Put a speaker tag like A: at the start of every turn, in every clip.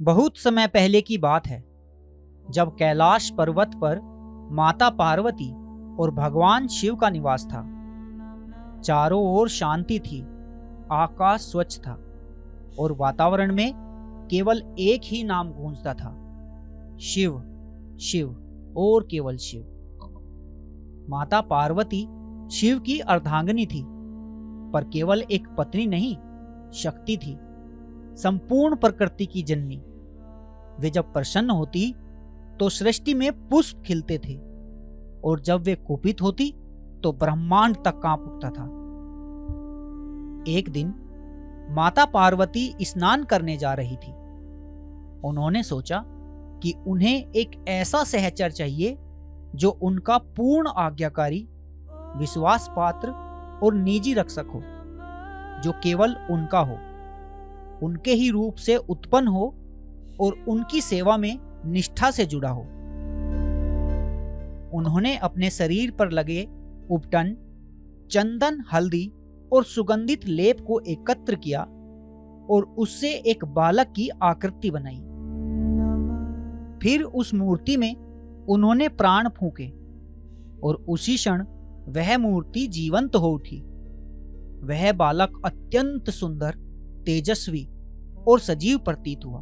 A: बहुत समय पहले की बात है, जब कैलाश पर्वत पर माता पार्वती और भगवान शिव का निवास था। चारों ओर शांति थी, आकाश स्वच्छ था और वातावरण में केवल एक ही नाम गूंजता था, शिव, शिव और केवल शिव। माता पार्वती शिव की अर्धांगिनी थी, पर केवल एक पत्नी नहीं, शक्ति थी, संपूर्ण प्रकृति की जननी। वे जब प्रसन्न होती तो सृष्टि में पुष्प खिलते थे, और जब वे कुपित होती तो ब्रह्मांड तक कांप उठता था। एक दिन माता पार्वती स्नान करने जा रही थी। उन्होंने सोचा कि उन्हें एक ऐसा सहचर चाहिए जो उनका पूर्ण आज्ञाकारी, विश्वास पात्र और निजी रक्षक हो, जो केवल उनका हो, उनके ही रूप से उत्पन्न हो और उनकी सेवा में निष्ठा से जुड़ा हो। उन्होंने अपने शरीर पर लगे उपटन, चंदन, हल्दी और सुगंधित लेप को एकत्र किया और उससे एक बालक की आकृति बनाई। फिर उस मूर्ति में उन्होंने प्राण फूंके और उसी क्षण वह मूर्ति जीवंत हो उठी। वह बालक अत्यंत सुंदर, तेजस्वी और सजीव प्रतीत हुआ।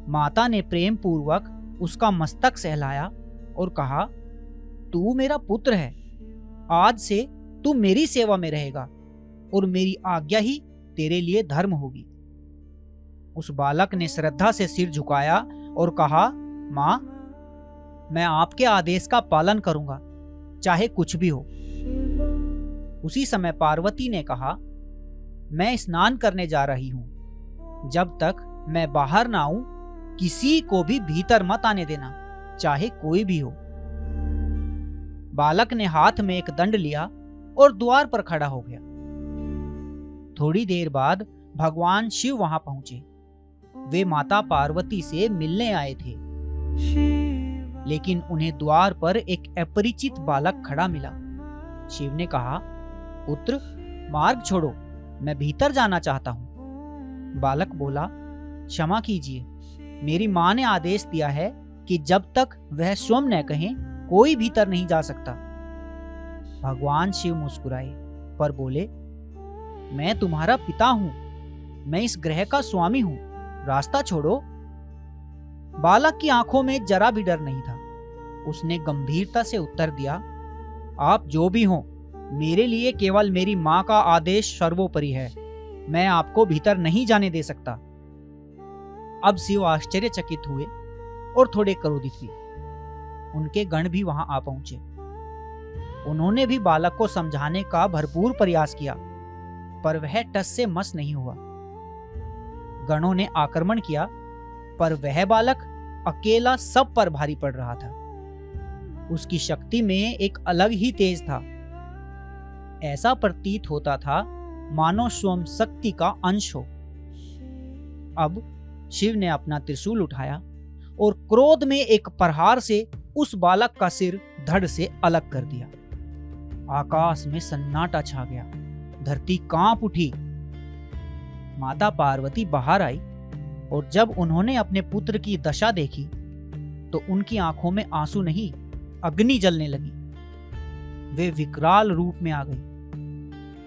A: माता ने प्रेम पूर्वक उसका मस्तक सहलाया और कहा, तू मेरा पुत्र है, आज से तू मेरी सेवा में रहेगा और मेरी आज्ञा ही तेरे लिए धर्म होगी। उस बालक ने श्रद्धा से सिर झुकाया और कहा, मां, मैं आपके आदेश का पालन करूंगा, चाहे कुछ भी हो। उसी समय पार्वती ने कहा, मैं स्नान करने जा रही हूं, जब तक मैं बाहर ना आऊं किसी को भी भीतर मत आने देना, चाहे कोई भी हो। बालक ने हाथ में एक दंड लिया और द्वार पर खड़ा हो गया। थोड़ी देर बाद भगवान शिव वहां पहुंचे। वे माता पार्वती से मिलने आए थे, लेकिन उन्हें द्वार पर एक अपरिचित बालक खड़ा मिला। शिव ने कहा, पुत्र, मार्ग छोड़ो, मैं भीतर जाना चाहता हूं। बालक बोला, क्षमा कीजिए, मेरी मां ने आदेश दिया है कि जब तक वह स्वयं न कहें कोई भीतर नहीं जा सकता। भगवान शिव मुस्कुराए पर बोले, मैं तुम्हारा पिता हूं, मैं इस ग्रह का स्वामी हूं, रास्ता छोड़ो। बालक की आंखों में जरा भी डर नहीं था। उसने गंभीरता से उत्तर दिया, आप जो भी हों, मेरे लिए केवल मेरी मां का आदेश सर्वोपरि है। मैं आपको भीतर नहीं जाने दे सकता। अब शिव आश्चर्यचकित हुए और थोड़े क्रोधित भी। उनके गण भी वहां आ पहुंचे। उन्होंने भी बालक को समझाने का भरपूर प्रयास किया, पर वह टस से मस नहीं हुआ। गणों ने आक्रमण किया, पर वह बालक अकेला सब पर भारी पड़ रहा था। उसकी शक्ति में एक अलग ही तेज था। ऐसा प्रतीत होता था मानो स्वयं शक्ति का अंश हो। अब शिव ने अपना त्रिशूल उठाया और क्रोध में एक प्रहार से उस बालक का सिर धड़ से अलग कर दिया। आकाश में सन्नाटा छा गया, धरती कांप उठी। माता पार्वती बाहर आई और जब उन्होंने अपने पुत्र की दशा देखी तो उनकी आंखों में आंसू नहीं, अग्नि जलने लगी। वे विकराल रूप में आ गई।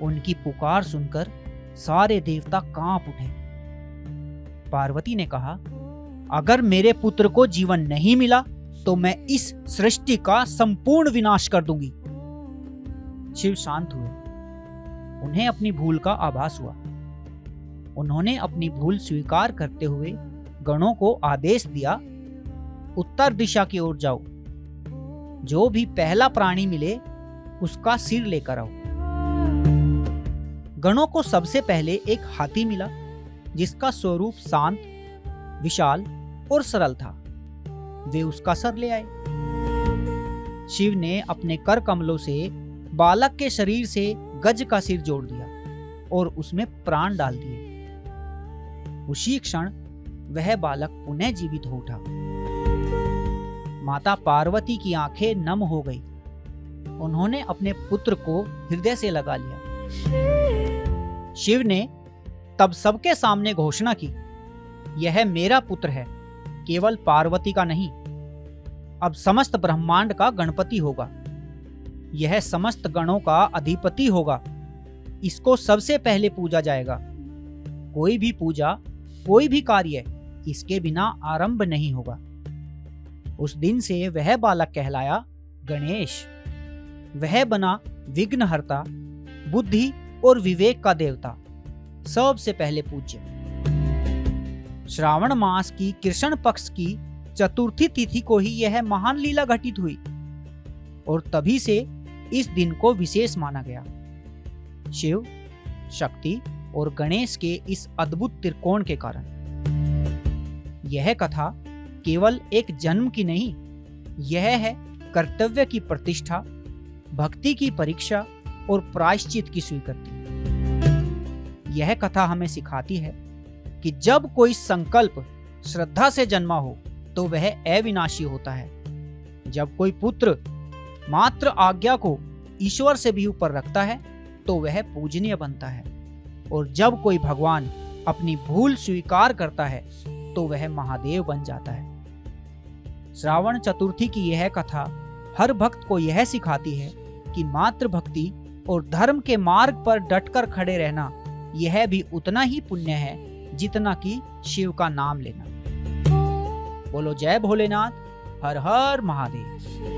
A: उनकी पुकार सुनकर सारे देवता कांप उठे। पार्वती ने कहा, अगर मेरे पुत्र को जीवन नहीं मिला तो मैं इस सृष्टि का संपूर्ण विनाश कर दूंगी। शिव शांत हुए। उन्हें अपनी भूल का आभास हुआ। उन्होंने अपनी भूल स्वीकार करते हुए गणों को आदेश दिया, उत्तर दिशा की ओर जाओ। जो भी पहला प्राणी मिले उसका सिर लेकर आओ। गणों को सबसे पहले एक हाथी मिला, जिसका स्वरूप शांत, विशाल और सरल था। वे उसका सर ले आए। शिव ने अपने कर कमलों से बालक के शरीर से गज का सिर जोड़ दिया और उसमें प्राण डाल दिए। उसी क्षण वह बालक पुनः जीवित हो उठा। माता पार्वती की आंखें नम हो गई। उन्होंने अपने पुत्र को हृदय से लगा लिया। शिव ने तब सबके सामने घोषणा की, यह मेरा पुत्र है, केवल पार्वती का नहीं। अब समस्त ब्रह्मांड का गणपति होगा। यह समस्त गणों का अधिपति होगा। इसको सबसे पहले पूजा जाएगा। कोई भी पूजा, कोई भी कार्य इसके बिना आरंभ नहीं होगा। उस दिन से वह बालक कहलाया गणेश। वह बना विघ्नहर्ता, बुद्धि और विवेक का देवता, सबसे पहले पूज्य। श्रावण मास की कृष्ण पक्ष की चतुर्थी तिथि को ही यह महान लीला घटित हुई और तभी से इस दिन को विशेष माना गया। शिव, शक्ति और गणेश के इस अद्भुत त्रिकोण के कारण। यह कथा केवल एक जन्म की नहीं, यह है कर्तव्य की प्रतिष्ठा, भक्ति की परीक्षा और प्रायश्चित की स्वीकृति। यह कथा हमें सिखाती है कि जब कोई संकल्प श्रद्धा से जन्मा हो तो वह अविनाशी होता है। जब कोई पुत्र मात्र आज्ञा को ईश्वर से भी ऊपर रखता है तो वह पूजनीय बनता है, और जब कोई भगवान अपनी भूल स्वीकार करता है तो वह महादेव बन जाता है। श्रावण चतुर्थी की यह कथा हर भक्त को यह सिखाती है कि मात्र भक्ति और धर्म के मार्ग पर डटकर खड़े रहना यह भी उतना ही पुण्य है जितना कि शिव का नाम लेना। बोलो जय भोलेनाथ, हर हर महादेव।